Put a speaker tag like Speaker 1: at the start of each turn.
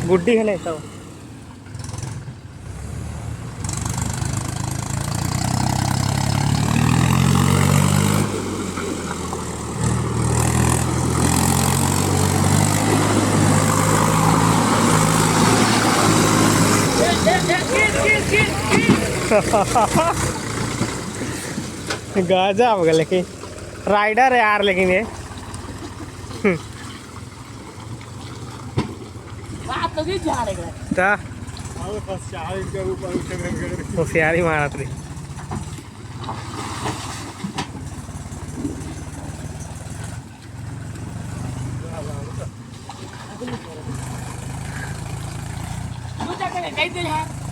Speaker 1: गुड्डी है तो गजब हो गया लेकिन राइडर है यार लेकिन ये होशियारी मारा थी
Speaker 2: कहीं